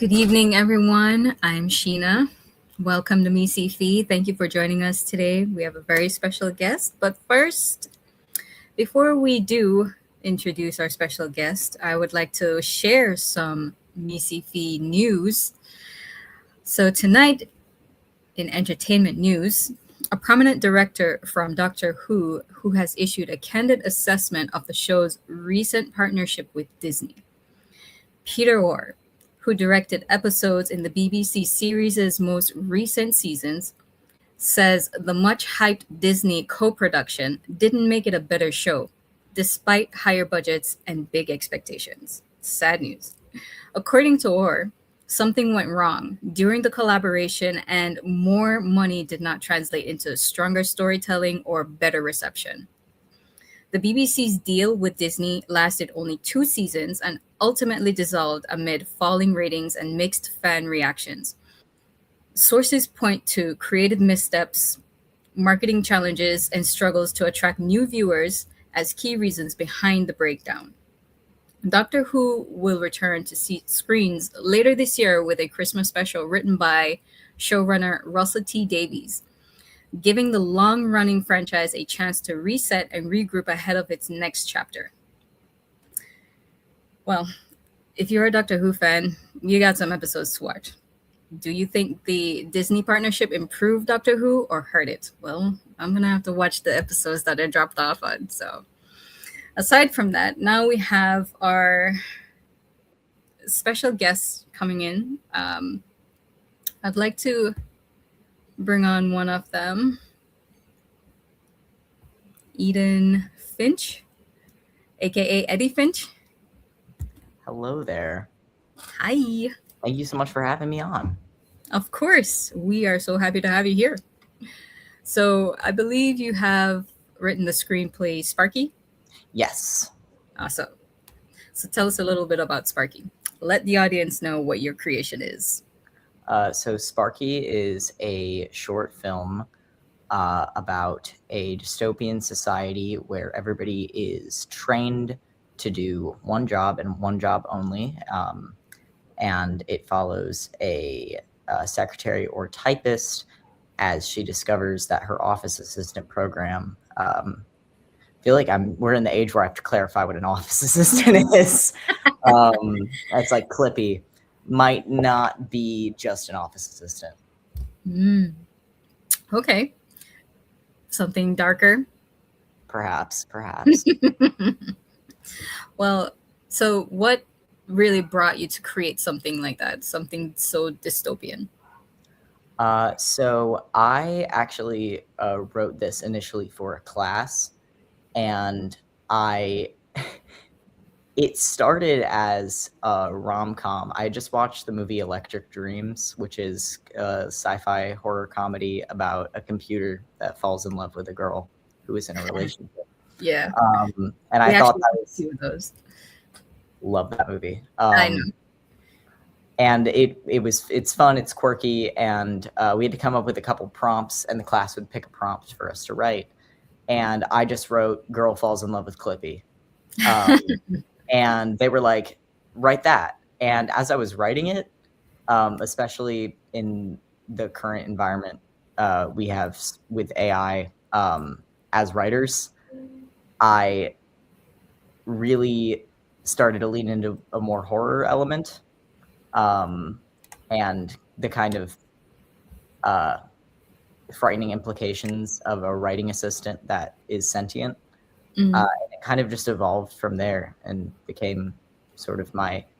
Good evening, everyone. I'm Sheena. Welcome to MiSciFi. Thank you for joining us today. We have a very special guest. But first, before we do introduce our special guest, I would like to share some MiSciFi news. So, tonight in entertainment news, a prominent director from Doctor who has issued a candid assessment of the show's recent partnership with Disney. Peter Orr, who directed episodes in the BBC series' most recent seasons, says the much hyped Disney co production didn't make it a better show, despite higher budgets and big expectations. Sad news. According to Orr, something went wrong during the collaboration, and more money did not translate into stronger storytelling or better reception. The BBC's deal with Disney lasted only 2 seasons and ultimately dissolved amid falling ratings and mixed fan reactions. Sources point to creative missteps, marketing challenges, and struggles to attract new viewers as key reasons behind the breakdown. Doctor Who will return to screens later this year with a Christmas special written by showrunner Russell T Davies, giving the long running franchise a chance to reset and regroup ahead of its next chapter. Well, if you're a Doctor Who fan, you got some episodes to watch. Do you think the Disney partnership improved Doctor Who or hurt it? Well, I'm going to have to watch the episodes that I dropped off on. So, aside from that, now we have our special guests coming in. I'd like to bring on one of them, Eden Finch, aka Eddie Finch. Hello there. Hi. Thank you so much for having me on. Of course, we are so happy to have you here. So I believe you have written the screenplay Sparky? Yes. Awesome. So tell us a little bit about Sparky. Let the audience know what your creation is. So Sparky is a short film about a dystopian society where everybody is trained to do one job and one job only. And it follows a secretary or typist as she discovers that her office assistant program, I feel like we're in the age where I have to clarify what an office assistant is. It's like Clippy, might not be just an office assistant. Okay. Something darker? Perhaps. Well, so what really brought you to create something like that, something so dystopian? So I actually wrote this initially for a class, and I it started as a rom-com. I just watched the movie Electric Dreams, which is a sci-fi horror comedy about a computer that falls in love with a girl who is in a relationship. Yeah, And we I thought actually that have a was few of those. love that movie. I know. And it's fun, it's quirky, and we had to come up with a couple prompts, and the class would pick a prompt for us to write. And I just wrote "Girl falls in love with Clippy," and they were like, "Write that." And as I was writing it, especially in the current environment we have with AI as writers, I really started to lean into a more horror element, and the kind of uh, frightening implications of a writing assistant that is sentient. Mm. And it kind of just evolved from there and became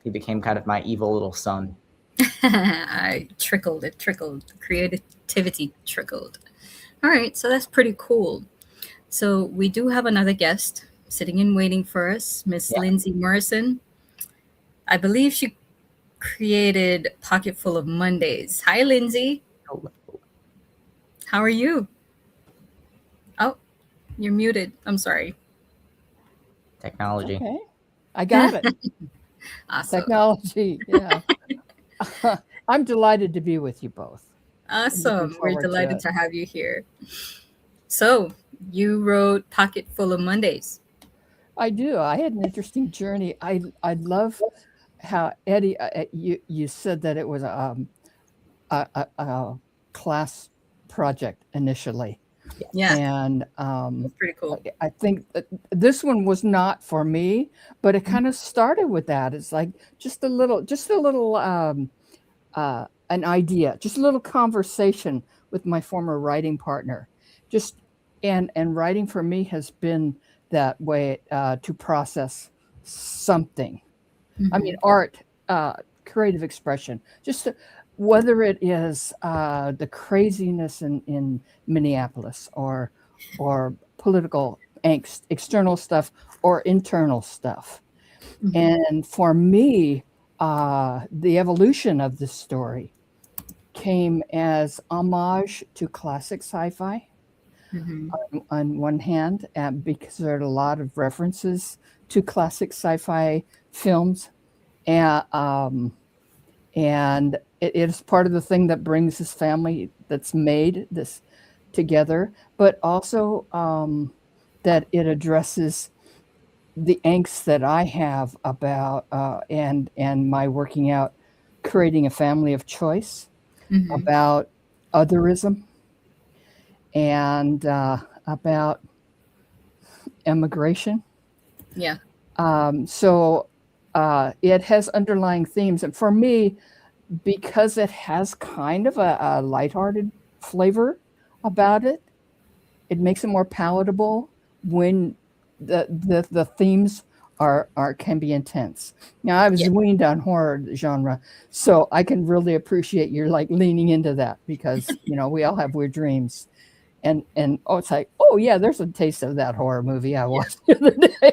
he became kind of my evil little son. It trickled, the creativity trickled. All right, so that's pretty cool. So we do have another guest sitting and waiting for us, Miss Yeah. Lindsay Morrison. I believe she created Pocketful of Mondays. Hi, Lindsay. How are you? Oh, you're muted. I'm sorry. Technology. Okay, I got it. Awesome. Technology, yeah. I'm delighted to be with you both. Awesome. We're forward to delighted it. to have you here. So, you wrote Pocketful of Mondays. I do. I had an interesting journey. I love how Eddie, you said that it was a class project initially, Yeah, and that's pretty cool. I think that this one was not for me, but it kind of started with that. It's like just a little an idea, just a little conversation with my former writing partner. Just and writing for me has been that way to process something. I mean, art, creative expression. Whether it is the craziness in Minneapolis or political angst, external stuff or internal stuff. And for me, the evolution of the story came as homage to classic sci-fi Mm-hmm. on one hand, because there are a lot of references to classic sci-fi films, and it is part of the thing that brings this family that's made this together, but also that it addresses the angst that I have about and my working out, creating a family of choice, Mm-hmm. about otherism, and about immigration. Yeah. So it has underlying themes, and for me, because it has kind of a lighthearted flavor about it, it makes it more palatable when the themes are can be intense. Now I was Yeah. weaned on horror genre, so I can really appreciate your like leaning into that because we all have weird dreams. And oh, it's like, oh yeah, there's a taste of that horror movie I Yeah. watched the other day.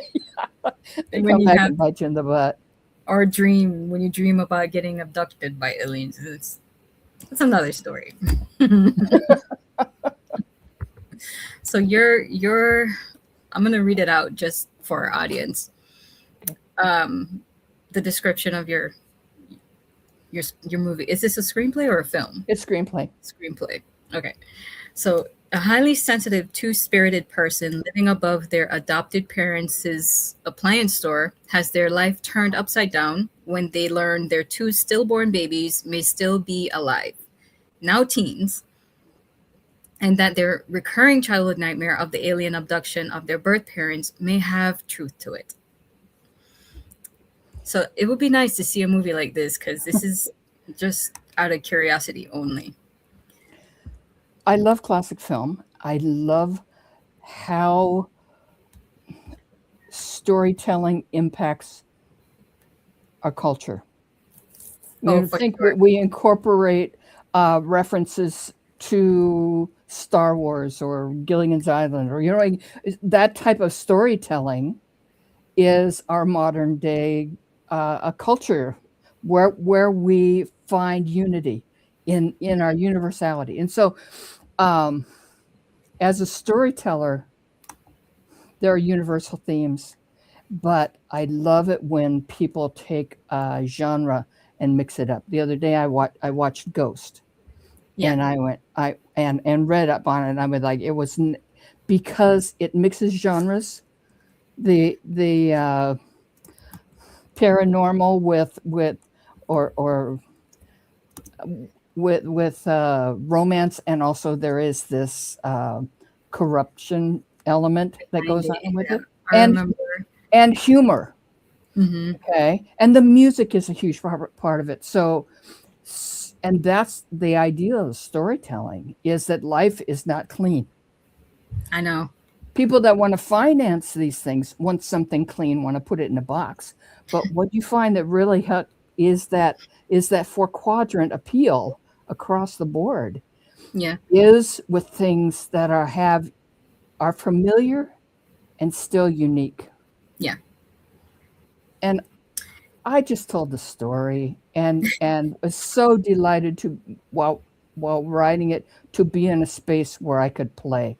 They And when come you back have and bite you in the butt. our dream, when you dream about getting abducted by aliens, it's another story. So you're I'm gonna read it out just for our audience. Um, the description of your movie. Is this a screenplay or a film? It's screenplay. Screenplay. Okay. So, a highly sensitive, two spirited person living above their adopted parents' appliance store has their life turned upside down when they learn their two stillborn babies may still be alive, now teens, and that their recurring childhood nightmare of the alien abduction of their birth parents may have truth to it. So, it would be nice to see a movie like this because this is just out of curiosity only. I love classic film. I love how storytelling impacts our culture. Oh, You for think sure. we incorporate references to Star Wars or Gilligan's Island, or like that type of storytelling is our modern day a culture where we find unity in our universality. And so, um, as a storyteller, there are universal themes, but I love it when people take a genre and mix it up. The other day, I watched Ghost, Yeah. and I went I and read up on it. And I was like, it was because it mixes genres, the paranormal with or with romance, and also there is this corruption element that Behind goes it, on with yeah. it, I and remember. and humor. Hmm. Okay, and the music is a huge part of it. So, and that's the idea of storytelling, is that life is not clean. I know. People that want to finance these things want something clean, want to put it in a box. But what you find that really is that four quadrant appeal across the board Yeah. is with things that are familiar and still unique. Yeah. And I just told the story and was so delighted to while writing it, to be in a space where I could play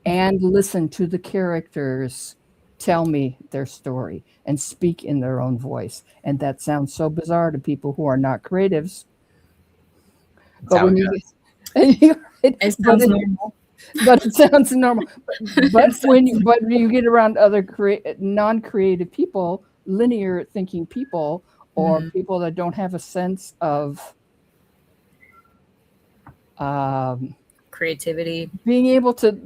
and listen to the characters tell me their story and speak in their own voice. And that sounds so bizarre to people who are not creatives. That's But how when it you goes. It but sounds normal. but it sounds normal. But It when sounds- you get around other non-creative people, linear thinking people, or Mhm. people that don't have a sense of um, Creativity. being able to,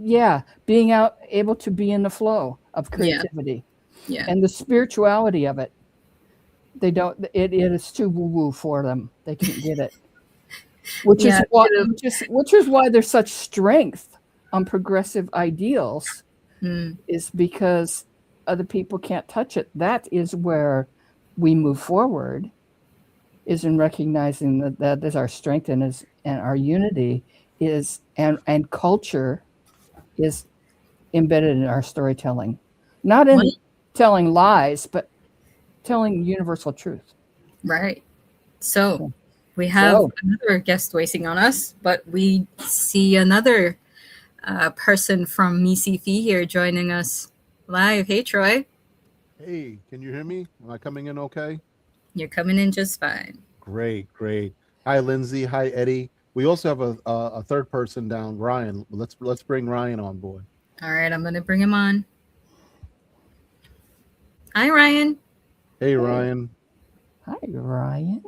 able to be in the flow of Yeah. creativity Yeah. and the spirituality of it, they don't. It is too woo woo for them. They can't get it. Which is Yeah. what which is why there's such strength on progressive ideals, Mm, is because other people can't touch it. That is where we move forward, is in recognizing that is our strength, and our unity is, and culture is embedded in our storytelling, not well, in telling lies, but telling universal truth. right. So So, we have so another guest waiting on us, but we see another person from MiSciFi here joining us live. Hey, Troy. Hey, can you hear me? Am I coming in okay? You're coming in just fine. Great, great. Hi, Lindsay. Hi, Eddie. We also have a third person down, Ryan. Let's bring Ryan on board. All right, I'm going to bring him on. Hi, Ryan. Hey, hey, Ryan. hi Ryan.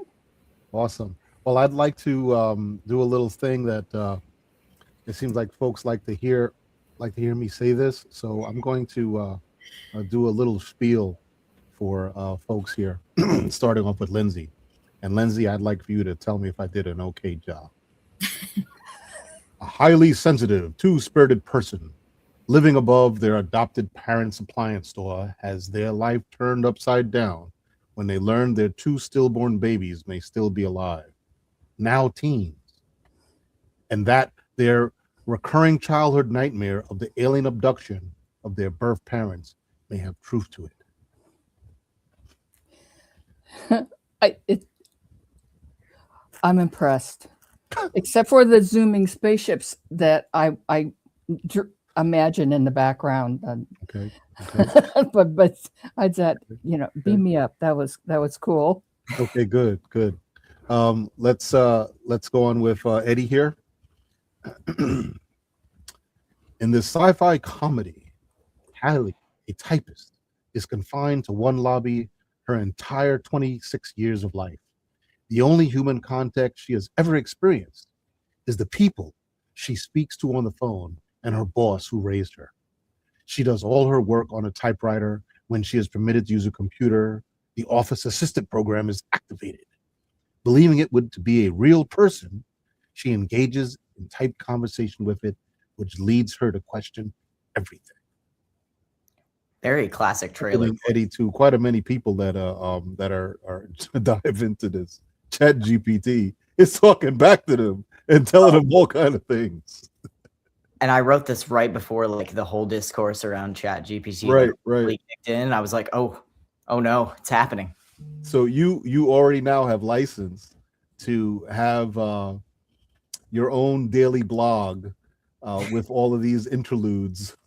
Awesome. Well, I'd like to do a little thing that it seems like folks like to hear me say this. So I'm going to do a little spiel for folks here, starting off with Lindsay. And Lindsay, I'd like for you to tell me if I did an okay job. A highly sensitive, two-spirited person living above their adopted parents' appliance store has their life turned upside down when they learn their two stillborn babies may still be alive, now teens, and that their recurring childhood nightmare of the alien abduction of their birth parents may have truth to it. I'm impressed, except for the zooming spaceships that I imagine in the background. Okay. Okay. But I'd said, Okay. beam me up. That was cool. Okay, good, good. Let's go on with Eddie here. In this sci-fi comedy, Hallie, a typist, is confined to one lobby her entire 26 years of life. The only human contact she has ever experienced is the people she speaks to on the phone and her boss who raised her. She does all her work on a typewriter. When she is permitted to use a computer, the office assistant program is activated. Believing it would to be a real person, she engages in typed conversation with it, which leads her to question everything. Very classic trailer. And Eddie too. Quite a many people that are dive into this. Chat GPT is talking back to them and telling them all kind of things. And I wrote this right before like the whole discourse around Chat GPT Right. really kicked in. I was like, oh no, it's happening. So you already now have license to have your own daily blog with all of these interludes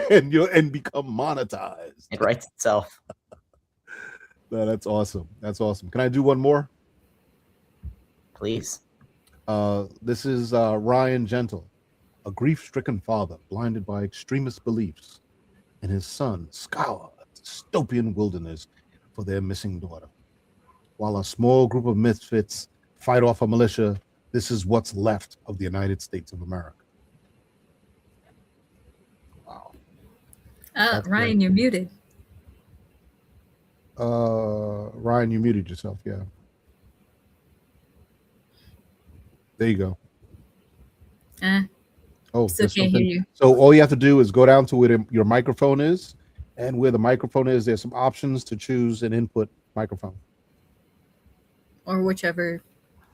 and become monetized. It writes itself. No, that's awesome. That's awesome. Can I do one more? Please. This is Ryan Gentle, a grief-stricken father blinded by extremist beliefs, and his son scour a dystopian wilderness for their missing daughter. While a small group of misfits fight off a militia, this is what's left of the United States of America. Wow. Ryan, great. you're muted. Ryan, you muted yourself. Yeah. There you go. Oh, Still can't hear you. So all you have to do is go down to where your microphone is, and where the microphone is, there's some options to choose an input microphone. Or whichever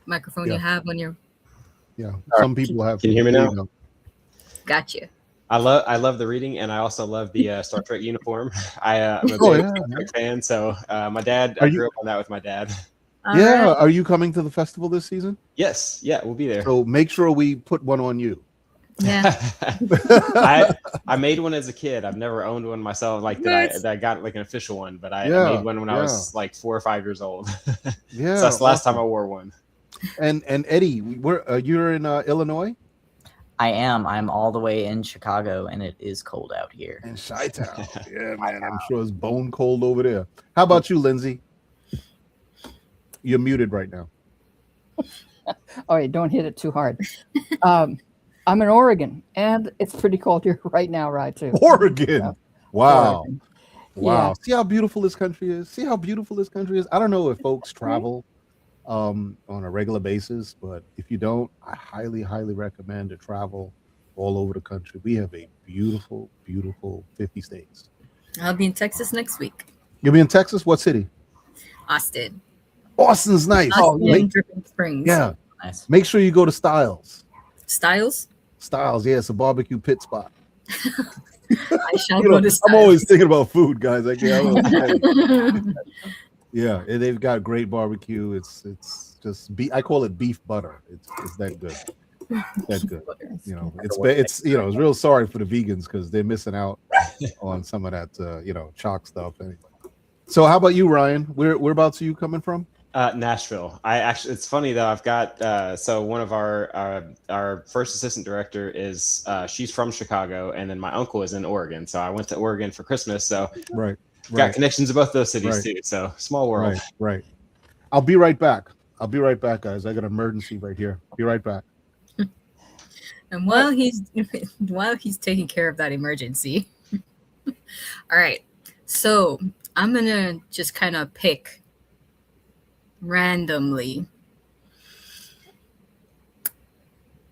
microphone you have on your. Yeah, some people have. Can you hear me now? Gotcha. I love the reading, and I also love the Star Trek uniform. I'm a big Star Trek fan, so my dad. I grew up on that with my dad. All right. Are you coming to the festival this season? Yes, yeah, we'll be there. So make sure we put one on you. Yeah. I made one as a kid. I've never owned one myself, like that I got like an official one, but I made one when I was like 4 or 5 years old. Yeah, so that's the last time I wore one. And Eddie, you're in Illinois? I am. I'm all the way in Chicago, and it is cold out here. In Chi-Town. Yeah, man. I'm sure it's bone cold over there. How about you, Lindsay? You're muted right now. All right, don't hit it too hard. I'm in Oregon, and it's pretty cold here right now, right, too. Oregon. Yeah. Wow. Oregon. Wow. Yeah. See how beautiful this country is? See how beautiful this country is? I don't know if folks travel on a regular basis, but if you don't, I highly, highly recommend to travel all over the country. We have a beautiful, beautiful 50 states. I'll be in Texas next week. You'll be in Texas? What city? Austin. Austin's nice. Austin, Dripping Springs. Yeah. Nice. Make sure you go to Styles. Styles? Styles, yeah, it's a barbecue pit spot. I shall go to Styles. I'm always thinking about food, guys. Yeah, and they've got great barbecue. It's just I call it beef butter. It's that good. That good. You know, it's real sorry for the vegans because they're missing out on some of that chalk stuff. Anyway. So how about you, Ryan? Whereabouts are you coming from? Nashville. It's funny though. I've got so one of our first assistant director is she's from Chicago, and then my uncle is in Oregon. So I went to Oregon for Christmas. So got connections in both those cities too. So small world. Right. I'll be right back. Guys. I got an emergency right here. Be right back. And while he's taking care of that emergency, all right. So I'm gonna just kind of pick randomly.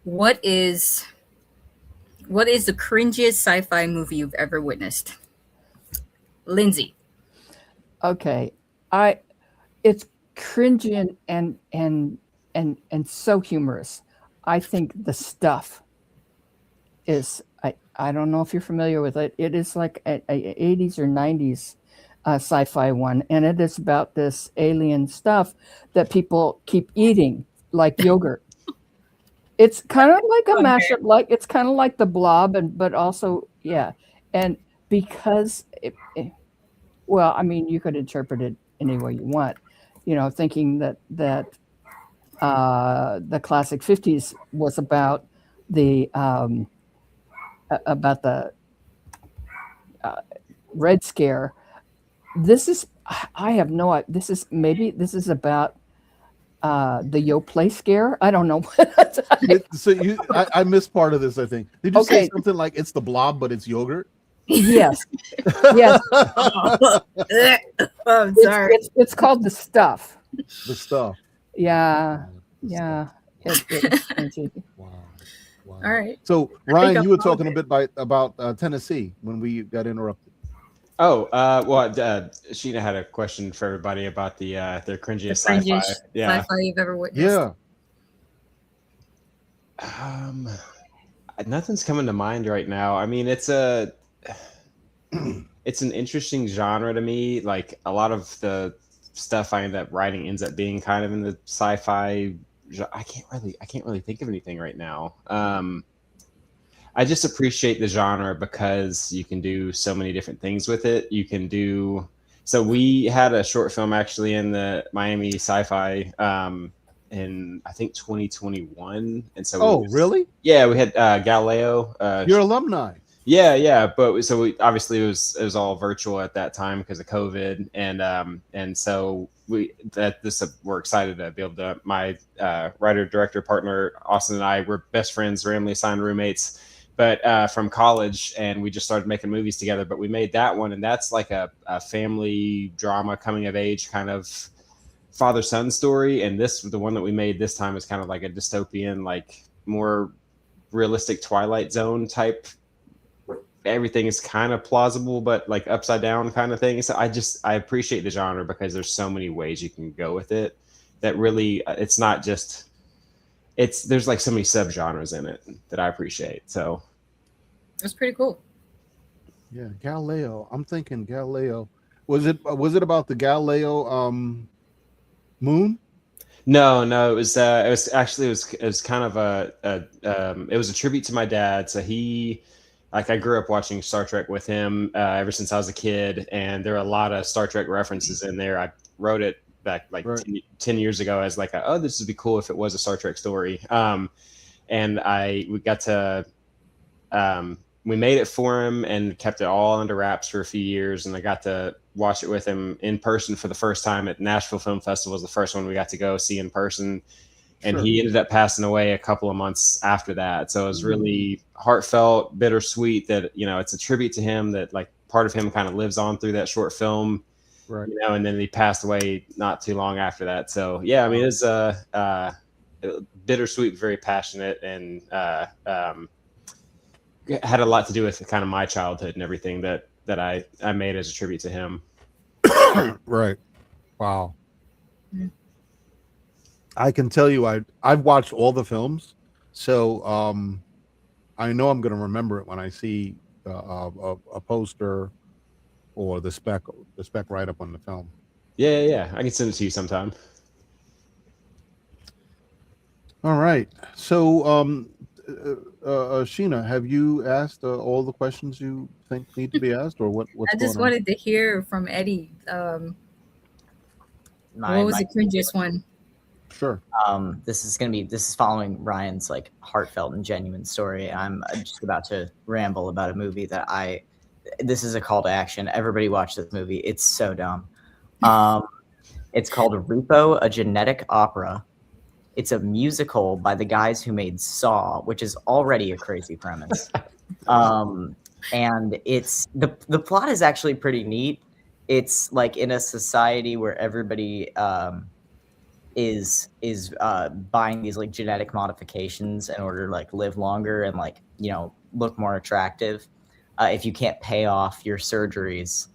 What is the cringiest sci-fi movie you've ever witnessed? Lindsay. Okay. It's cringy and so humorous. I think The Stuff is I don't know if you're familiar with it. It is like a 80s or 90s sci-fi one, and it is about this alien stuff that people keep eating like yogurt. It's kind of like a mashup, like it's kind of like The Blob, but also and because well, I mean, you could interpret it any way you want, thinking that the classic 50s was about the Red Scare. This is about the Yo Play scare. I don't know. So I missed part of this, I think. Did you say something like it's The Blob, but it's yogurt? Yes. I'm sorry. It's called The Stuff. The Stuff. Yeah. Wow. All right. So Ryan, you were talking a bit about Tennessee when we got interrupted. Oh, well, Sheena had a question for everybody about their The cringiest sci-fi. cringiest Yeah. sci-fi you've ever witnessed. Yeah. Nothing's coming to mind right now. I mean, it's an interesting genre to me. Like a lot of the stuff I end up writing ends up being kind of in the sci-fi. I can't really think of anything right now. I just appreciate the genre because you can do so many different things with it. You can do so. We had a short film actually in the Miami Sci-Fi in I think 2021, and so Really? Yeah, we had Galileo. Your alumni. Yeah. But so we obviously it was all virtual at that time because of COVID, and so we're excited to be able to. My writer director partner Austin and I were best friends, randomly assigned roommates, but from college, and we just started making movies together. But we made that one, and that's like a family drama, coming of age kind of father son story. And the one that we made this time is kind of like a dystopian, like more realistic Twilight Zone type. Everything is kind of plausible, but like upside down kind of thing. So I appreciate the genre because there's so many ways you can go with it. That really, it's not just. There's like so many subgenres in it that I appreciate. So It's pretty cool. Yeah, Galileo. I'm thinking Galileo. Was it about the Galileo moon? No, it was kind of it was a tribute to my dad. So I grew up watching Star Trek with him ever since I was a kid, and there are a lot of Star Trek references in there. I wrote it back like Right. 10 years ago as like, oh, this would be cool if it was a Star Trek story. And we got to we made it for him and kept it all under wraps for a few years, and I got to watch it with him in person for the first time at Nashville Film Festival. Was the first one we got to go see in person. And Sure. he ended up passing away a couple of months after that. So it was really heartfelt, bittersweet that, it's a tribute to him, that like part of him kind of lives on through that short film, Right. and then he passed away not too long after that. So yeah, I mean, it's bittersweet, very passionate, and had a lot to do with kind of my childhood and everything that I made as a tribute to him. Right. Wow. Mm. I can tell you, I've watched all the films, so I know I'm going to remember it when I see a poster or the spec write up on the film. Yeah. I can send it to you sometime. All right. So, Sheena, have you asked all the questions you think need to be asked, or what's I just going on? wanted to hear from Eddie. What was the cringiest one? Sure. This is following Ryan's like heartfelt and genuine story. I'm just about to ramble about a movie that this is a call to action. Everybody watch this movie. It's so dumb. It's called Repo, a Genetic Opera. It's a musical by the guys who made Saw, which is already a crazy premise. And it's the plot is actually pretty neat. It's like in a society where everybody is buying these like genetic modifications in order to like live longer and like look more attractive. If you can't pay off your surgeries,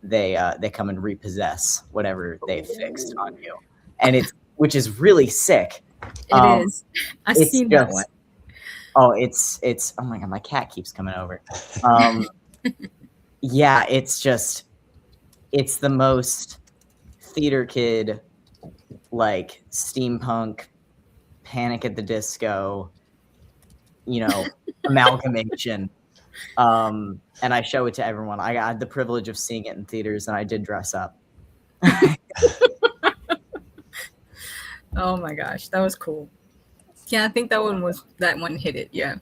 they come and repossess whatever they've fixed on you, and which is really sick. It is. I've seen that one. Oh, it's oh my god, my cat keeps coming over. Yeah, it's the most theater kid, like steampunk, Panic at the Disco, amalgamation. And I show it to everyone. I had the privilege of seeing it in theaters, and I did dress up. Oh my gosh, that was cool. Yeah, I think that one hit it. Yeah.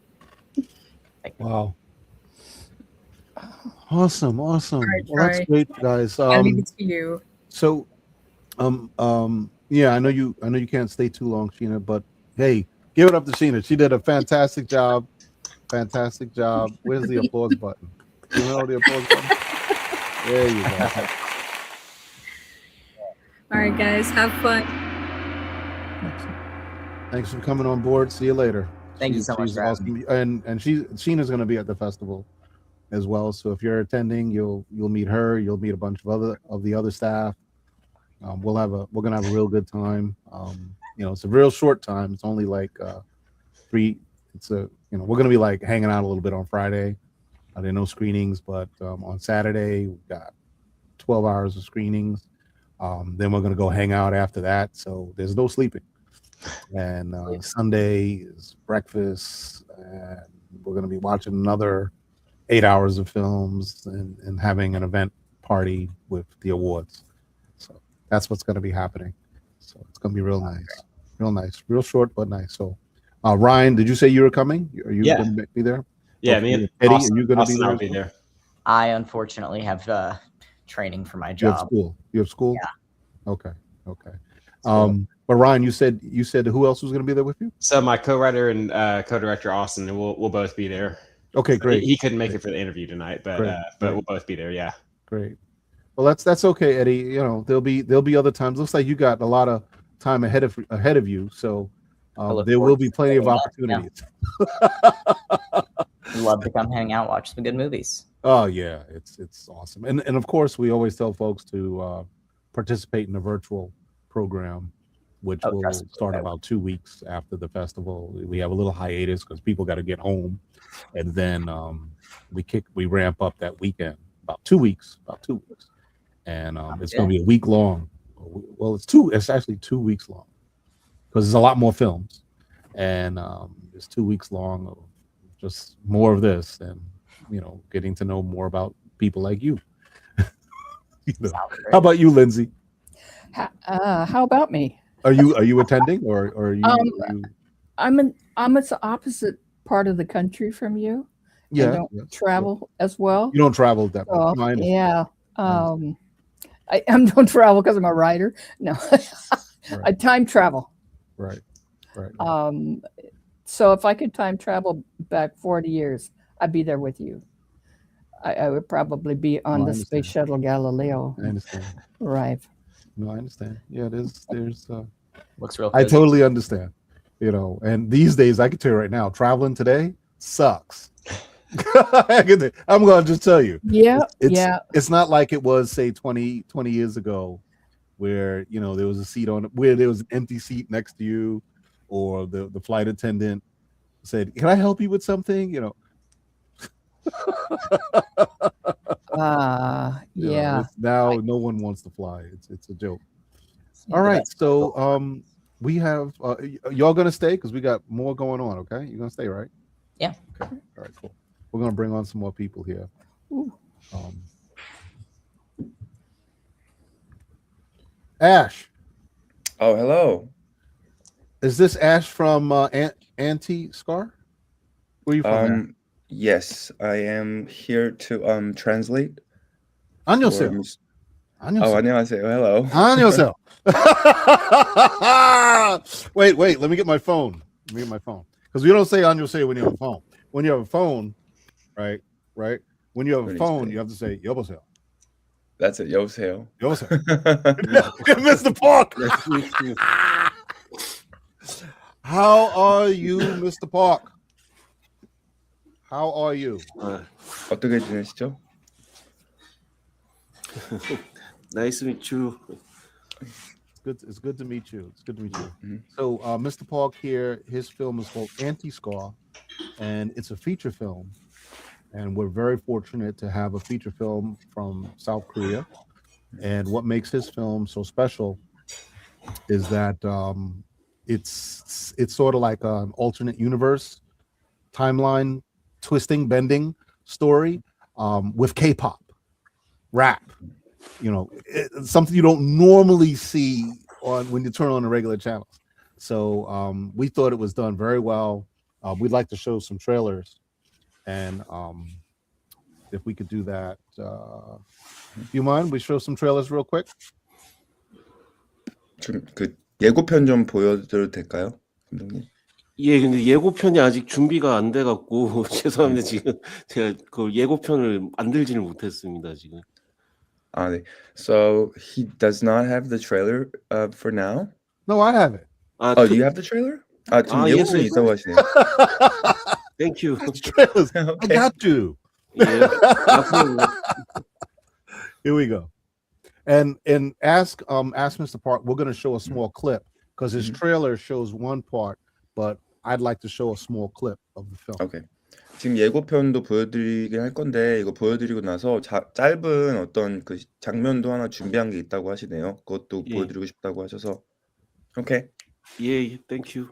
Wow. Awesome. All right, Well, that's Troy. great, guys. I'll leave it to you. So, yeah, I know you can't stay too long, Sheena, but hey, give it up to Sheena. She did a fantastic job. Fantastic job. Where's the applause button? You know the applause button? There you go. All right, guys, have fun. Thanks for coming on board. See you later. Thank you so much She's for having awesome. And Sheena's going to be at the festival as well. So if you're attending, you'll meet her. You'll meet a bunch of the other staff. We're gonna have a real good time. It's a real short time. It's only like three. We're gonna be like hanging out a little bit on Friday. There are no screenings, but on Saturday we've got 12 hours of screenings. Then we're gonna go hang out after that. So there's no sleeping. And Sunday is breakfast, and we're gonna be watching another 8 hours of films and having an event party with the awards. So that's what's going to be happening. So it's going to be real nice, real short but nice. So Ryan, did you say you were coming? Are you going to be there? Yeah, me and Eddie, Austin, are you going to be there? I'll be there. I unfortunately have training for my job. You have school? Yeah. Okay. But Ryan, you said who else was going to be there with you? So my co-writer and co-director Austin, and we'll both be there. Okay, great. He couldn't make it for the interview tonight, but we'll both be there. Yeah. Great. Well, that's okay, Eddie. There'll be other times. Looks like you got a lot of time ahead of you, so there will be plenty of opportunities. Love to come hang out, watch some good movies. Oh yeah, it's awesome. And of course, we always tell folks to participate in the virtual program, which will start about 2 weeks after the festival. We have a little hiatus because people got to get home, and then we ramp up that weekend about 2 weeks, and it's going to be a week long. Well, it's actually 2 weeks long because there's a lot more films, and it's 2 weeks long of just more of this, and getting to know more about people like you. How about you, Lindsay? How about me? Are you attending, or are you? I'm at the opposite part of the country from you. Yeah, I don't travel as well. You don't travel that much. No, yeah. I don't travel because I'm a writer. No, I time travel. Right. So if I could time travel back 40 years, I'd be there with you. I would probably be on the space shuttle Galileo. I understand. Right. No, I understand. Yeah, there's looks real. I totally understand. And these days, I can tell you right now, traveling today sucks. I'm gonna just tell you. Yeah. It's not like it was, say, 20 years ago, where there was a seat where there was an empty seat next to you, or the flight attendant said, "Can I help you with something?" Yeah. Now no one wants to fly. It's a joke. All right, so we have y'all gonna stay because we got more going on. Okay, you're gonna stay, right? Yeah. Okay. All right, cool. We're gonna bring on some more people here. Ash. Oh, hello. Is this Ash from Anti-Scar? Where are you from? Yes, I am here to translate. 안녕하세요. 안녕하세요. Hello. 안녕하세요. Wait, let me get my phone. Because we don't say 안녕하세요 when you have a phone. When you have a phone, right? When you have a phone, you have to say 여보세요. That's it. 여보세요. Mr. Park. How are you, Mr. Park? How are you? 어떻게 지내시죠? Nice to meet you. It's good to meet you. Mm-hmm. So, Mr. Park here, his film is called Anti-Scar, and it's a feature film. And we're very fortunate to have a feature film from South Korea. And what makes his film so special is that it's sort of like an alternate universe, timeline, twisting, bending story with K-pop, rap. Something you don't normally see when you turn on the regular channels. So we thought it was done very well. We'd like to show some trailers, and if we could do that, do you mind? We show some trailers real quick. 좀 예고편 좀 보여드려도 될까요, 감독님? 예, 근데 예고편이 아직 준비가 안 돼갖고 죄송합니다. 지금 제가 그 예고편을 만들지를 못했습니다 지금. 네. So he does not have the trailer for now. No, I have it. Do you have the trailer? 지금 예고편이 있다고 하시네요. Thank you. Trailers. I got you. 예. 맞아요. Here we go. And ask Mr. Park. We're going to show a small clip because his trailer shows one part, but I'd like to show a small clip of the film. 오케이. 지금 예고편도 보여드리긴 할 건데 이거 보여드리고 나서 짧은 어떤 그 장면도 하나 준비한 게 있다고 하시네요. 그것도 예. 보여드리고 싶다고 하셔서 오케이. 예, 땡큐.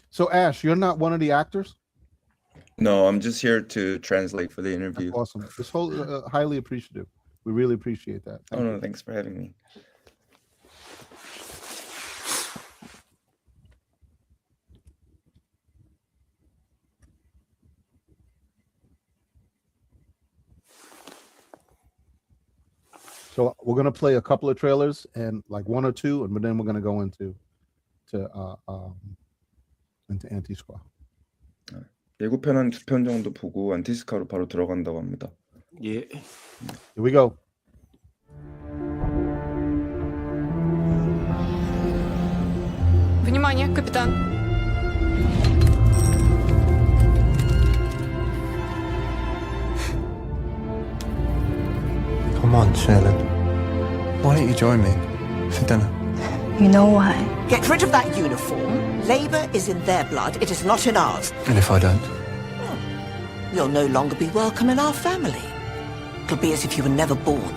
So Ash, you're not one of the actors? No, I'm just here to translate for the interview. That's awesome. This whole highly appreciative. We really appreciate that. Oh no, thanks for having me. So we're gonna play a couple of trailers and like one or two, and then we're gonna go into Anti-Squad. 예고편 한 2편 정도 보고 안티스카로 바로 들어간다고 합니다. 예. Here we go. Внимание, капитан. Come on, Shannon. Why don't you join me for dinner? You know why? Get rid of that uniform. Labour is in their blood. It is not in ours. And if I don't? You'll no longer be welcome in our family. It'll be as if you were never born.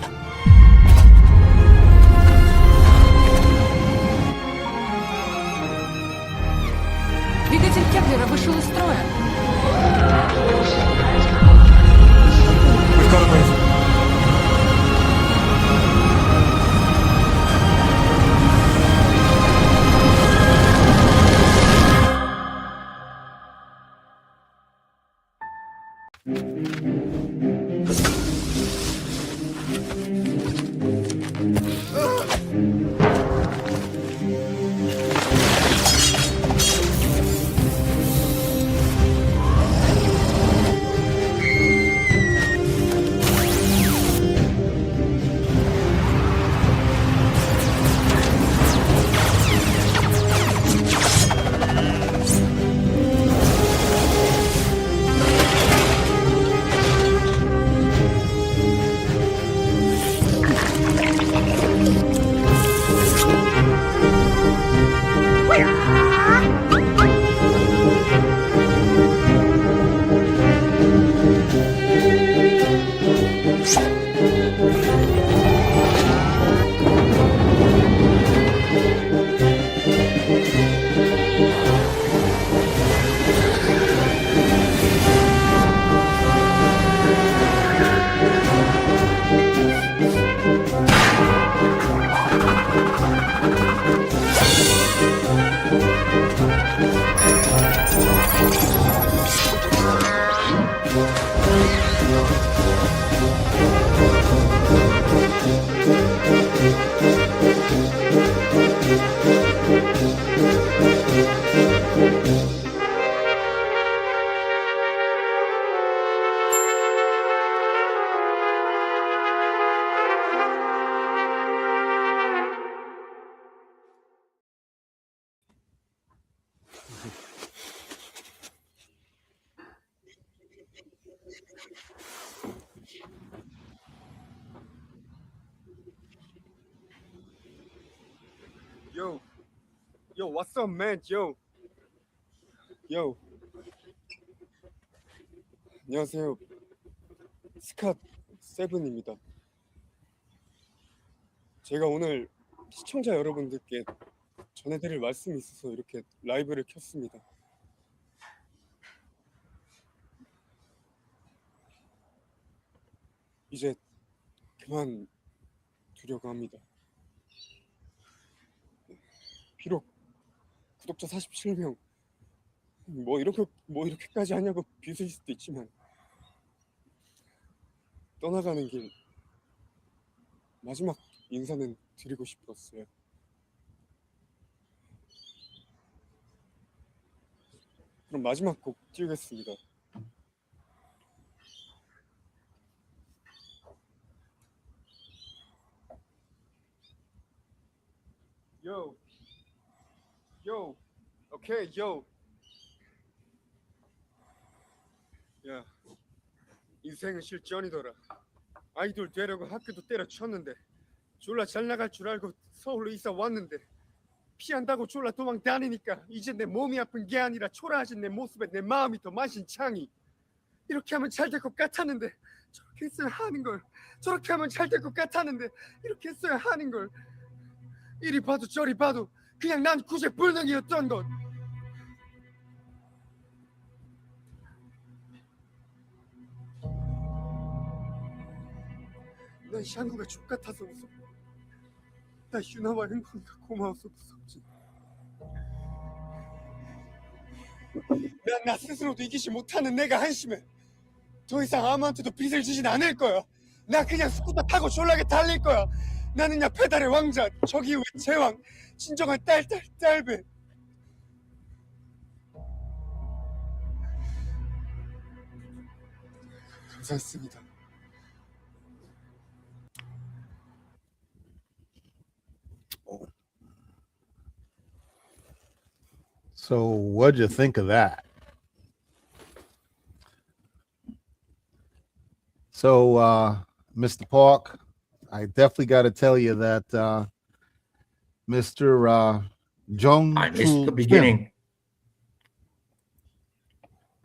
Двигатель Кеплера вышел из строя. We've got to move. Yo, what's up, man? Yo. 안녕하세요. 스캇 세븐입니다. 제가 오늘 시청자 여러분들께 전해드릴 말씀이 있어서 이렇게 라이브를 켰습니다. 이제 그만 두려고 합니다. 비록 구독자 47명 뭐 이렇게까지 하냐고 비웃을 수도 있지만 떠나가는 길 마지막 인사는 드리고 싶었어요. 그럼 마지막 곡 띄우겠습니다. Yo, yo, okay, yo. 야, 인생은 실전이더라. 아이돌 되려고 학교도 때려쳤는데 졸라 잘 나갈 줄 알고 서울로 이사 왔는데 피한다고 졸라 도망 다니니까 이제 내 몸이 아픈 게 아니라 초라해진 내 모습에 내 마음이 더 만신창이. 이렇게 하면 잘 될 것 같았는데 저렇게 했어야 하는 걸. 저렇게 하면 잘 될 것 같았는데 이렇게 했어야 하는 걸. 이리 봐도 저리 봐도 그냥 난 구제불능이었던 것. 난 샹구가 족같아서 무섭고 나 유나와 행복이가 고마워서 무섭지. 난 나 스스로도 이기지 못하는 내가 한심해. 더 이상 아무한테도 빚을 지진 않을 거야. 나 그냥 스쿠터 타고 졸라게 달릴 거야. 나는야 페달의 왕자, 저기 왜 제왕, 진정한 딸배. 감사했습니다. So what'd you think of that? So Mr. Park, I definitely got to tell you that Mr. Jung I missed the Chul beginning. Kim,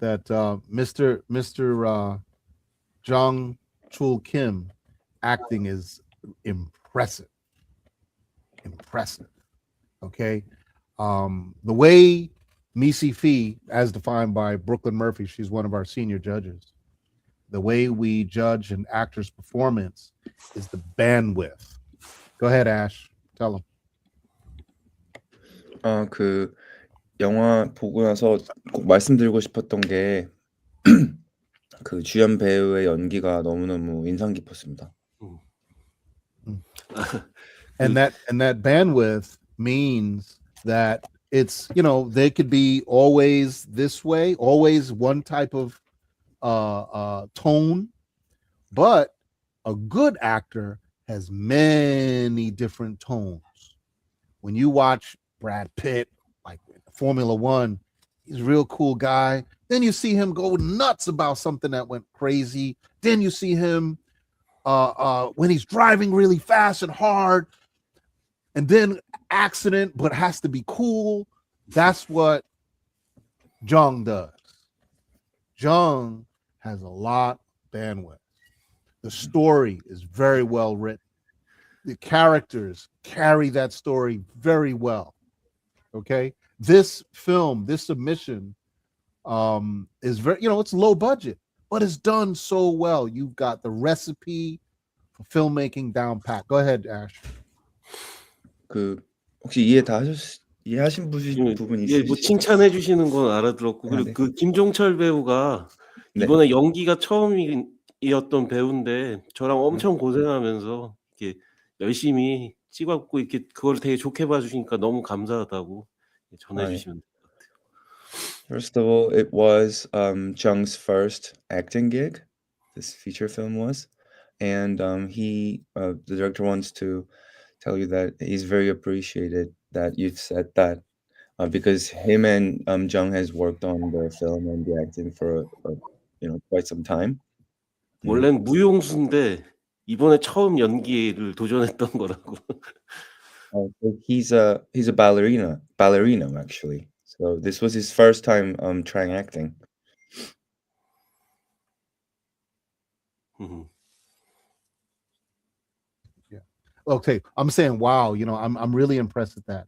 that Mr. Jung Chul Kim acting is impressive. Okay. The way MiSciFi, as defined by Brooklyn Murphy, she's one of our senior judges, the way we judge an actor's performance is the bandwidth. Go ahead, Ash. Tell them. 그 영화 보고 나서 꼭 말씀드리고 싶었던 게 그 주연 배우의 연기가 너무너무 인상 깊었습니다. And that bandwidth means that it's, they could be always this way, always one type of tone, but a good actor has many different tones. When you watch Brad Pitt, like Formula One, he's a real cool guy. Then you see him go nuts about something that went crazy. Then you see him when he's driving really fast and hard, and then accident, but has to be cool. That's what Jung does. Jung has a lot of bandwidth. The story is very well written. The characters carry that story very well. Okay, this film, this submission, is very, it's low budget, but it's done so well. You've got the recipe for filmmaking down pat. Go ahead, Ash. 그 혹시 이해하신 부분 예, 있으시죠? 뭐 칭찬해 주시는 건 알아들었고, 그리고 네. 그 김종철 배우가 네. 이번에 연기가 처음이었던 배우인데 저랑 엄청 고생하면서 이렇게 열심히 찍었고, 이렇게 그걸 되게 좋게 봐주시니까 너무 감사하다고 전해주시면 돼요. First of all, it was Jung's first acting gig. This feature film was, and the director wants to tell you that he's very appreciated that you've said that, because him and Jung has worked on the film and the acting for quite some time. 원래는 무용수인데 이번에 처음 연기를 도전했던 거라고. So he's a ballerina actually. So this was his first time trying acting. Yeah. Okay, I'm saying, wow. I'm really impressed with that.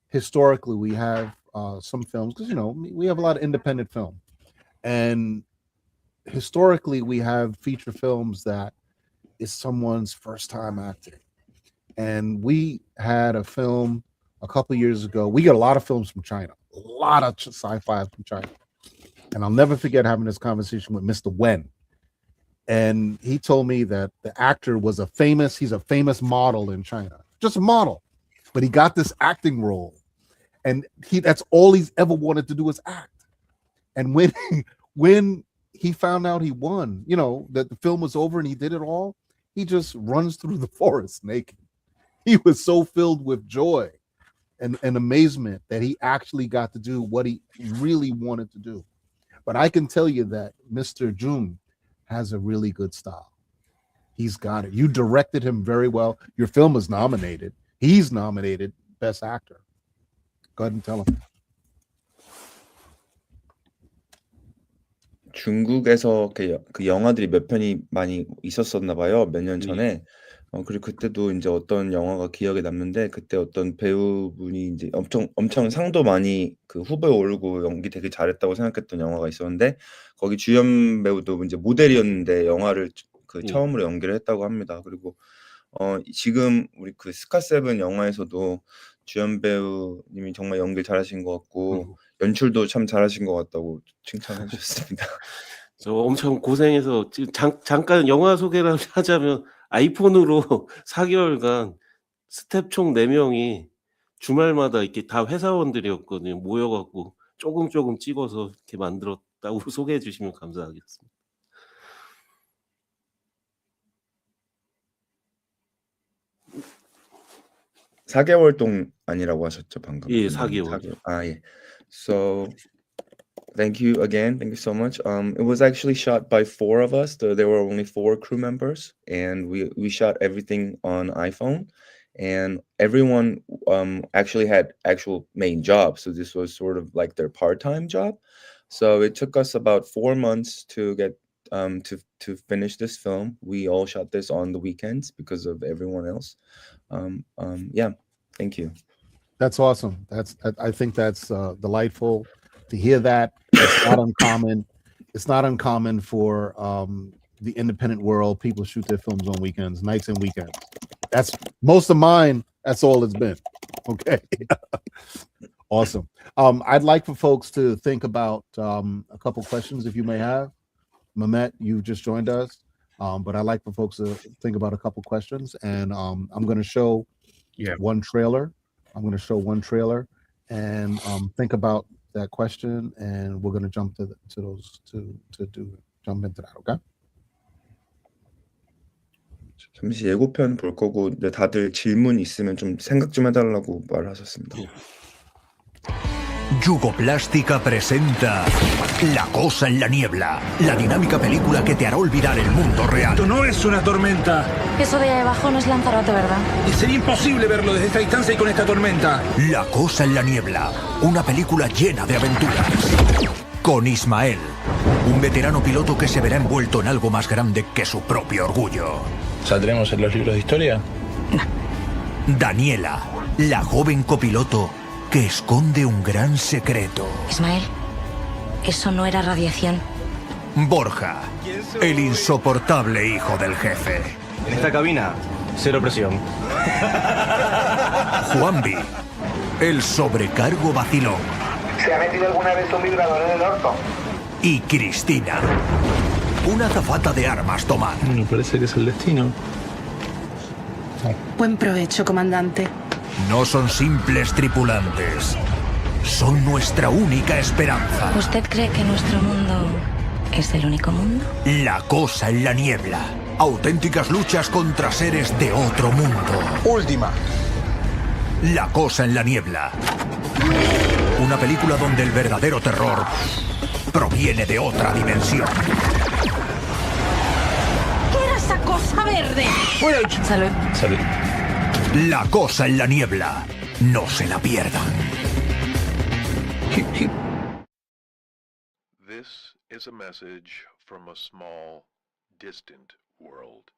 Historically, we have some films, because we have a lot of independent film, and historically we have feature films that is someone's first time acting. And we had a film a couple years ago. We get a lot of films from China, a lot of sci-fi from China. And I'll never forget having this conversation with Mr. Wen. And he told me that the actor was he's a famous model in China, just a model, but he got this acting role. And that's all he's ever wanted to do is act. And when he found out he won, that the film was over and he did it all, he just runs through the forest naked. he was so filled with joy and amazement that he actually got to do what he really wanted to do. But I can tell you that Mr. Jung has a really good style. He's got it. You directed him very well. Your film is nominated. He's nominated Best Actor. Go ahead and tell him. 중국에서 그 영화들이 몇 편이 많이 있었었나 봐요. 몇 년 전에. 그리고 그때도 이제 어떤 영화가 기억에 남는데 그때 어떤 배우분이 이제 엄청 상도 많이 그 후보에 오르고 연기 되게 잘했다고 생각했던 영화가 있었는데 거기 주연 배우도 이제 모델이었는데 영화를 그 처음으로 연기를 했다고 합니다. 그리고 지금 우리 그 스카7 영화에서도 주연 배우님이 정말 연기 잘하신 것 같고 연출도 참 잘하신 것 같다고 칭찬해 주셨습니다. 저 엄청 고생해서 지금 잠깐 영화 소개를 하자면 아이폰으로 4개월간 스텝 총 4명이 주말마다 이렇게 다 회사원들이었거든요. 모여갖고 조금 찍어서 이렇게 만들었다고 소개해 주시면 감사하겠습니다. 4개월 동안이라고 하셨죠 방금? 예, 4개월. 예. So thank you again. Thank you so much. It was actually shot by 4 of us. There were only 4 crew members, and we shot everything on iPhone. And everyone actually had actual main jobs. So this was sort of like their part-time job. So it took us about 4 months to get to finish this film. We all shot this on the weekends because of everyone else. Yeah, thank you. That's awesome. I think that's delightful to hear that. It's not uncommon. It's not uncommon for the independent world. People shoot their films on weekends, nights and weekends. That's most of mine. That's all it's been. Okay. Awesome. I'd like for folks to think about a couple questions if you may have. Mehmet, you've just joined us. But I'd like for folks to think about a couple questions, and I'm going to show one trailer. I'm going to show one trailer, and think about that question, and we're going to jump to those jump into that. Okay. 잠시 예고편 볼 거고 이제 다들 질문 있으면 좀 생각 좀 해달라고 말하셨습니다. Yugoplástica presenta La cosa en la niebla, la dinámica película que te hará olvidar el mundo real. Esto no es una tormenta. Eso de ahí abajo no es Lanzarote, ¿verdad? Y sería imposible verlo desde esta distancia y con esta tormenta. La cosa en la niebla, una película llena de aventuras. Con Ismael, un veterano piloto que se verá envuelto en algo más grande que su propio orgullo. ¿Saldremos en los libros de historia? No. Daniela, la joven copiloto que esconde un gran secreto. Ismael, eso no era radiación. Borja, el insoportable hijo del jefe. En esta cabina, cero presión. Juanvi, el sobrecargo vacilón. ¿Se ha metido alguna vez un vibrador en el orto? Y Cristina, una azafata de armas tomar. Bueno, parece que es el destino. Buen provecho, comandante. No son simples tripulantes. Son nuestra única esperanza. ¿Usted cree que nuestro mundo es el único mundo? La cosa en la niebla. Auténticas luchas contra seres de otro mundo. Última. La cosa en la niebla. Una película donde el verdadero terror proviene de otra dimensión. ¿Qué era esa cosa verde? Salud. Salud. La cosa en la niebla. No se la pierdan. This is a message from a small, distant world.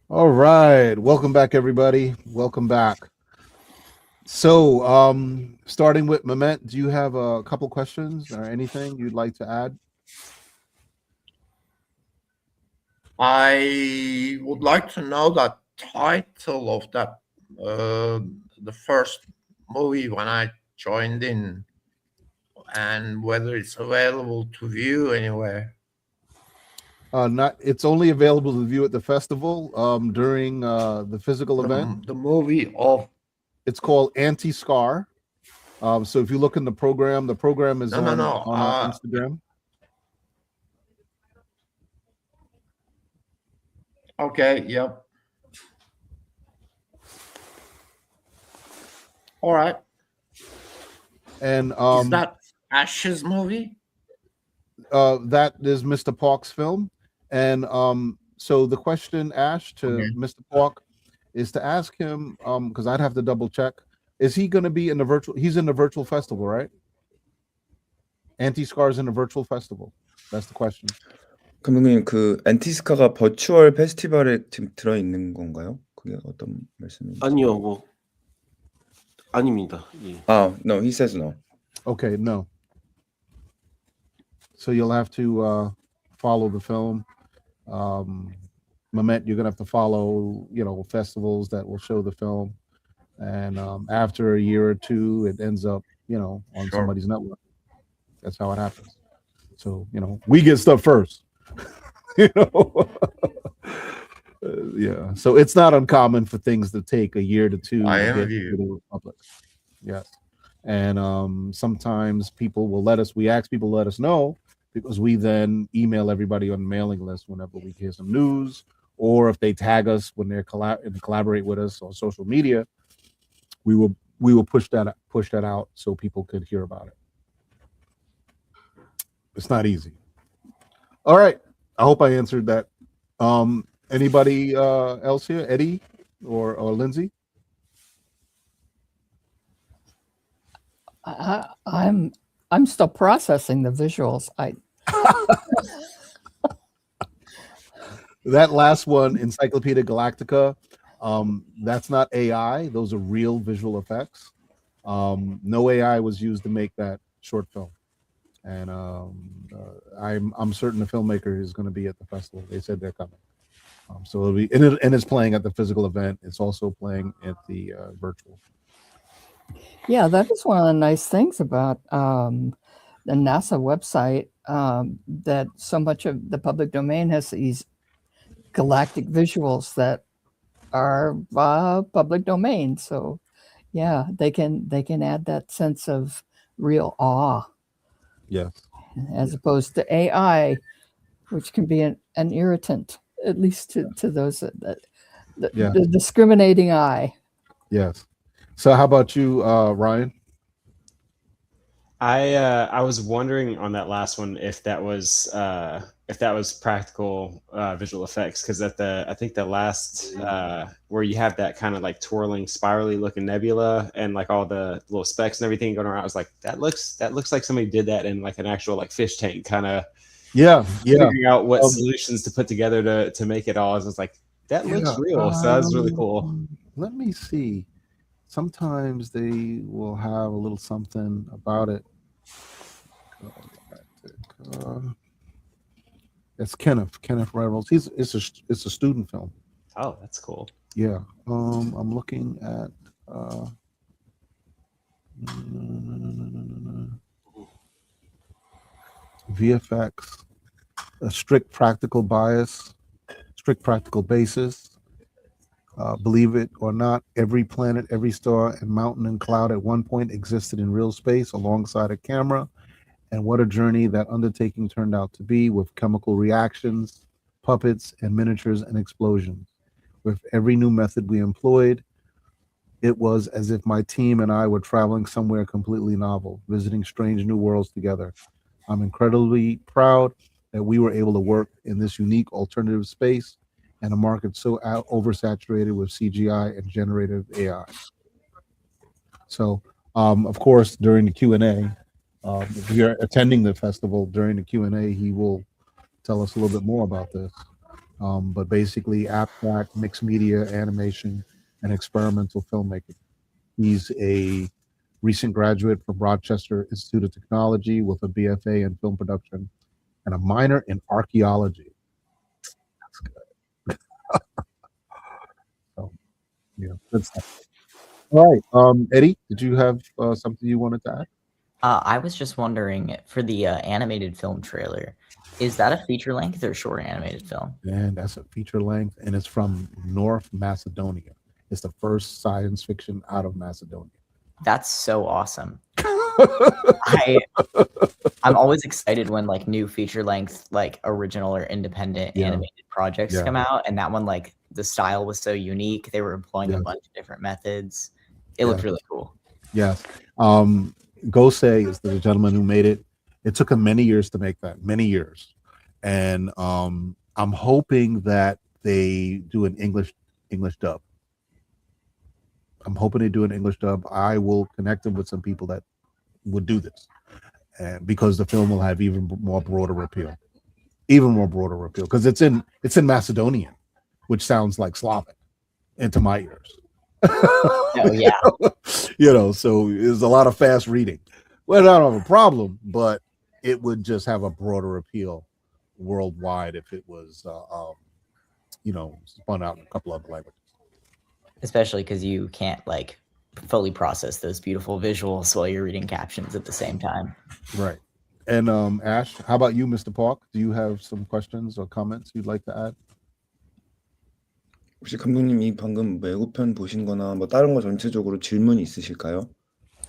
All right, welcome back, everybody. Welcome back. So, starting with Mehmet, do you have a couple questions or anything you'd like to add? I would like to know the title of that the first movie when I joined in, and whether it's available to view anywhere. Not. It's only available to view at the festival during the physical event. The movie of. It's called Anti-Scar. So if you look in the program is on our Instagram. Okay. Yep. All right. And is that Ash's movie? That is Mr. Park's film. And so the question, Ash, to Mr. Park is to ask him, because I'd have to double check, is he going to be in the virtual? He's in the virtual festival, right? Anti-Scar's in the virtual festival. That's the question. 감독님, 그 엔티스카가 버추얼 페스티벌에 지금 들어 있는 건가요? 그게 어떤 말씀인지? 아니요, 뭐 아닙니다. 예. No, he says no. Okay, no. So you'll have to follow the film. Mehmet, you're gonna have to follow, festivals that will show the film, and after a year or two, it ends up, on somebody's network. That's how it happens. So we get stuff first. Yeah. So it's not uncommon for things to take a year to two to get to the public. Yes. And sometimes people will we ask people to let us know, because we then email everybody on the mailing list whenever we hear some news, or if they tag us when they're collaborate with us on social media, we will push that out so people could hear about it. It's not easy. All right. I hope I answered that. Anybody else here? Eddie or Lindsay? I'm still processing the visuals. That last one, Encyclopedia Galactica, that's not AI. Those are real visual effects. No AI was used to make that short film. And I'm certain the filmmaker is going to be at the festival. They said they're coming. So it'll be, and it's playing at the physical event. It's also playing at the virtual. Yeah, that is one of the nice things about the NASA website, that so much of the public domain has these galactic visuals that are public domain. So yeah, they can add that sense of real awe. Yes. As opposed to AI, which can be an irritant, at least to those the discriminating eye. Yes. So how about you, Ryan? I was wondering on that last one if that was practical visual effects, because I think the last where you have that kind of like twirling, spirally looking nebula and like all the little specks and everything going around, I was like, that looks like somebody did that in like an actual like fish tank kind of. Yeah. Figuring out what solutions to put together to make it all. I was like, that looks real. So that's really cool. Let me see. Sometimes they will have a little something about it. It's Kenneth Reynolds. It's a student film. Oh, that's cool. Yeah. I'm looking at VFX, a strict practical bias, strict practical basis. Believe it or not, every planet, every star, and mountain and cloud at one point existed in real space alongside a camera. And what a journey that undertaking turned out to be, with chemical reactions, puppets, and miniatures and explosions. With every new method we employed, it was as if my team and I were traveling somewhere completely novel, visiting strange new worlds together. I'm incredibly proud that we were able to work in this unique alternative space and a market so oversaturated with CGI and generative AI. So, of course, during the Q&A, if you're attending the festival during the Q&A, he will tell us a little bit more about this. but basically abstract mixed media animation and experimental filmmaking. He's a recent graduate from Rochester Institute of Technology with a BFA in film production and a minor in archaeology. That's good. So, yeah, good stuff. All right, Eddie, did you have something you wanted to add? I was just wondering, for the animated film trailer, is that a feature length or short animated film? And that's a feature length, and it's from North Macedonia. It's the first science fiction out of Macedonia. That's so awesome. I'm always excited when like new feature length, like original or independent animated projects come out, and that one, like the style was so unique. They were employing a bunch of different methods. It looked really cool. Yes. Gosei is the gentleman who made it. It took him many years to make that, many years. And I'm hoping that they do an English dub. I'm hoping they do an English dub. I will connect them with some people that would do this, and because the film will have even more broader appeal, because it's in Macedonian, which sounds like Slavic into my ears. Oh yeah. So there's a lot of fast reading. Well, I don't have a problem, but it would just have a broader appeal worldwide if it was spun out in a couple other languages. Especially because you can't like fully process those beautiful visuals while you're reading captions at the same time. Right. And Ash, how about you, Mr. Park? Do you have some questions or comments you'd like to add? 혹시 감독님이 방금 예고편 보신 거나 뭐 다른 거 전체적으로 질문이 있으실까요?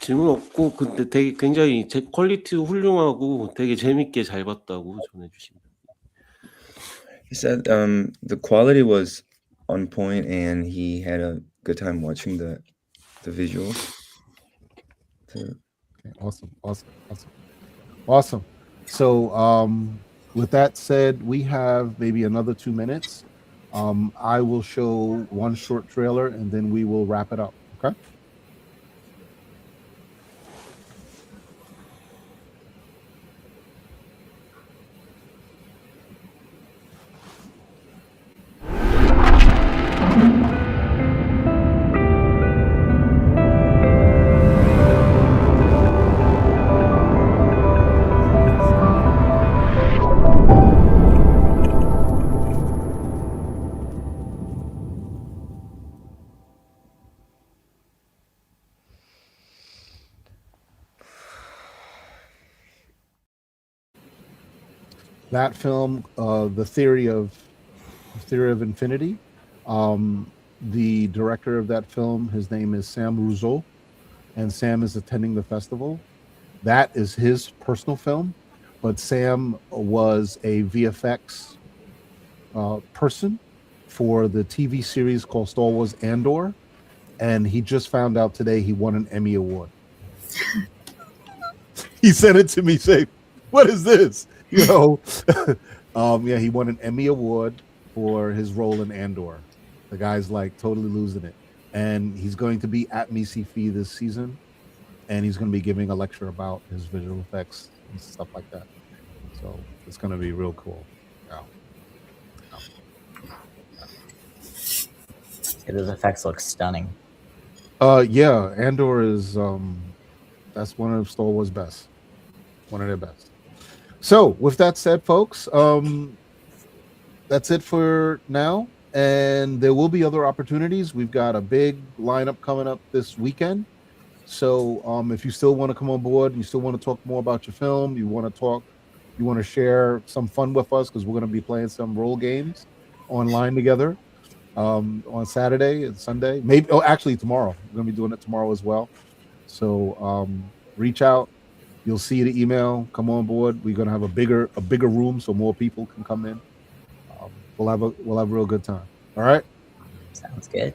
질문 없고 근데 되게 굉장히 퀄리티 훌륭하고 되게 재밌게 잘 봤다고 전해 주십니다. He said the quality was on point and he had a good time watching the visuals. Okay, awesome. So with that said, we have maybe another 2 minutes. I will show one short trailer and then we will wrap it up. Okay. That film, the theory of infinity. The director of that film, his name is Sam Rousseau, and Sam is attending the festival. That is his personal film, but Sam was a VFX person for the TV series called Star Wars Andor, and he just found out today he won an Emmy Award. He sent it to me saying, "What is this?" He won an Emmy Award for his role in Andor. The guy's like totally losing it, and he's going to be at MiSciFi this season, and he's going to be giving a lecture about his visual effects and stuff like that. So it's going to be real cool. Those effects look stunning. Andor is that's one of Star Wars' best, one of their best. So with that said, folks, that's it for now, and there will be other opportunities. We've got a big lineup coming up this weekend. So if you still want to come on board, you still want to talk more about your film, you want to share some fun with us, because we're going to be playing some role games online together on Saturday and Sunday. Maybe actually tomorrow. We're going to be doing it tomorrow as well. So reach out. You'll see the email. Come on board. We're gonna have a bigger room so more people can come in. We'll have a real good time. All right. Sounds good.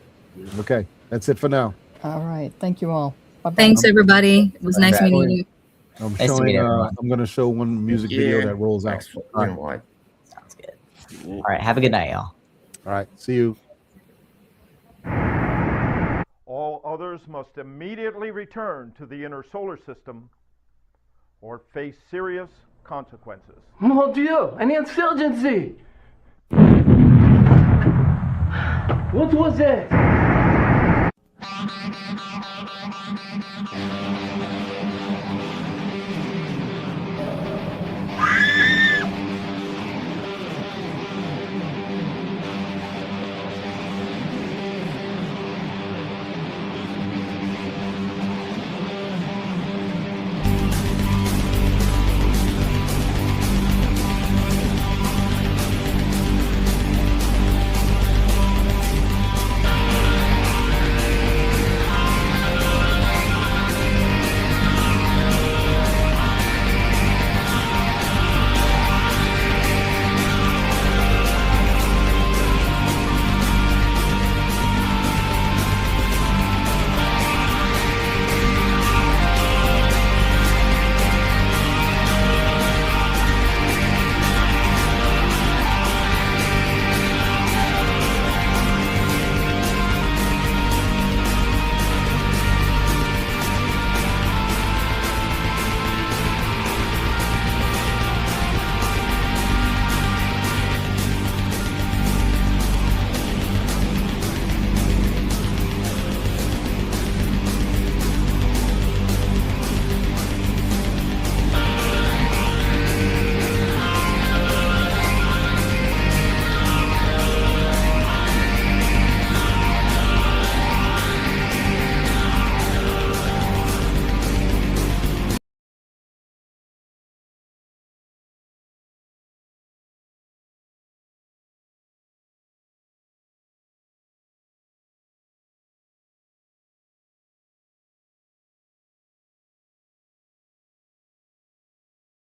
Okay, that's it for now. All right. Thank you all. Bye-bye. Thanks, everybody. It was nice meeting you. I'm Nice to meet everyone. I'm gonna show one music video that rolls out. All right. Sounds good. All right. Have a good night, y'all. All right. See you. All others must immediately return to the inner solar system or face serious consequences. Mon Dieu, an insurgency! What was that?